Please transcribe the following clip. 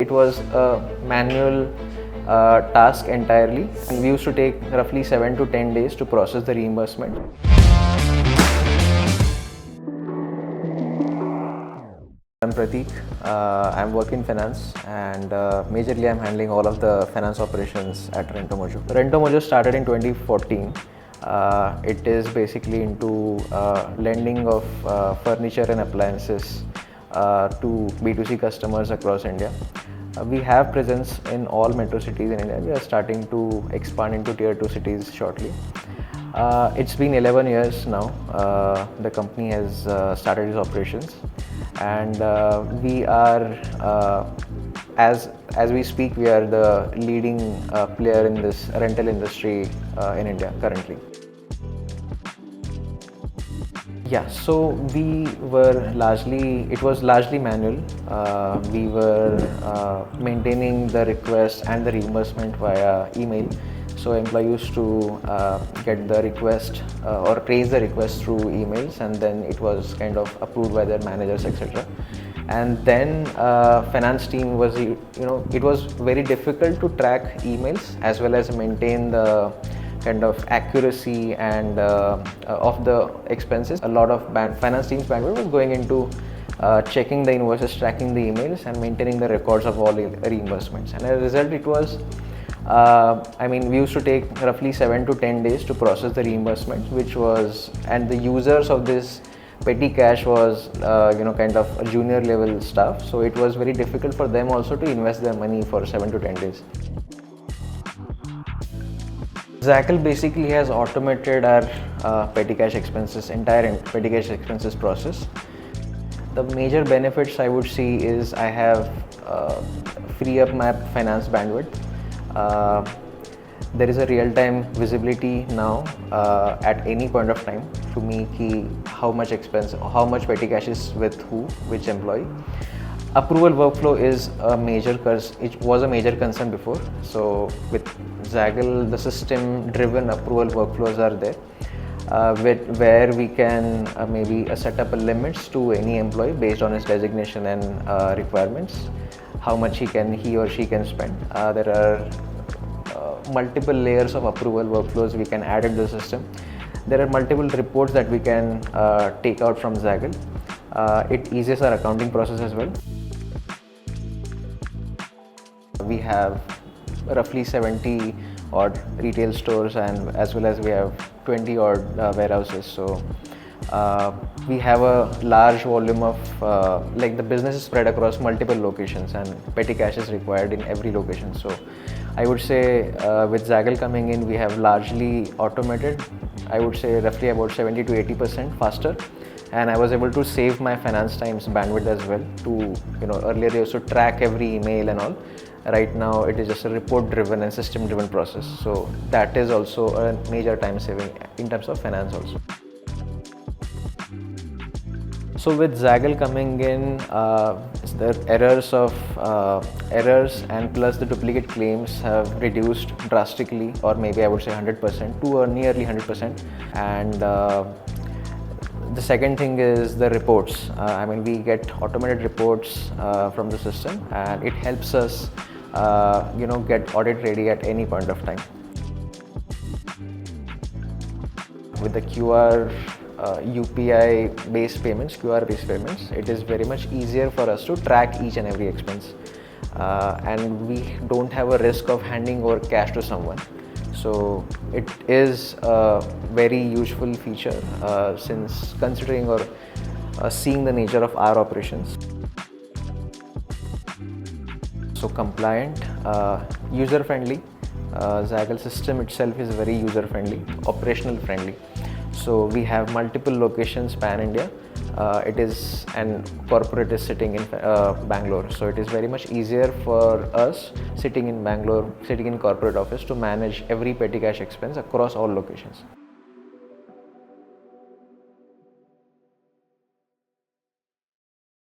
it was a manual task entirely. And we used to take roughly 7 to 10 days to process the reimbursement. I'm Pratik. I'm working in finance and majorly I'm handling all of the finance operations at Rentomojo. Rentomojo started in 2014. It is basically into lending of furniture and appliances to B2C customers across India. We have presence in all metro cities in India. We are starting to expand into tier 2 cities shortly. It's been 11 years now. The company has started its operations, and we are, as we speak, we are the leading player in this rental industry in India currently. Yeah, so it was largely manual. We were maintaining the request and the reimbursement via email. So employee used to get the request or raise the request through emails, and then it was kind of approved by their managers, etc. And then finance team was, it was very difficult to track emails as well as maintain the kind of accuracy and of the expenses. A lot of finance team's bandwidth was going into checking the invoices, tracking the emails, and maintaining the records of all reimbursements. And as a result, it was, we used to take roughly 7 to 10 days to process the reimbursement, and the users of this petty cash was, kind of a junior level staff. So it was very difficult for them also to invest their money for 7 to 10 days. Zaggle basically has automated our petty cash expenses, entire petty cash expenses process. The major benefits I would see is I have free up my finance bandwidth. There is a real-time visibility now at any point of time to me how much petty cash is with who, which employee. Approval workflow is it was a major concern before. So with Zaggle, the system-driven approval workflows are there, where we can maybe set up limits to any employee based on his designation and requirements, how much he or she can spend. There are multiple layers of approval workflows we can add into the system. There are multiple reports that we can take out from Zaggle. It eases our accounting process as well. We have roughly 70 odd retail stores, and as well as we have 20 odd warehouses. So we have a large volume of the business is spread across multiple locations, and petty cash is required in every location. So I would say with Zaggle coming in, we have largely automated. I would say roughly about 70 to 80% faster. And I was able to save my finance time's bandwidth as well. Earlier I used to track every email and all. Right now it is just a report-driven and system-driven process. So that is also a major time saving in terms of finance also. So with Zaggle coming in, the errors and plus the duplicate claims have reduced drastically, or maybe I would say 100% to nearly 100%. And the second thing is the reports. We get automated reports from the system, and it helps us, get audit ready at any point of time. With the UPI-based payments, QR-based payments, it is very much easier for us to track each and every expense, and we don't have a risk of handing over cash to someone. So it is a very useful feature since considering or seeing the nature of our operations. So compliant, user-friendly. Zaggle system itself is very user-friendly, operational-friendly. So we have multiple locations pan-India. And corporate is sitting in Bangalore. So it is very much easier for us sitting in Bangalore, sitting in corporate office, to manage every petty cash expense across all locations.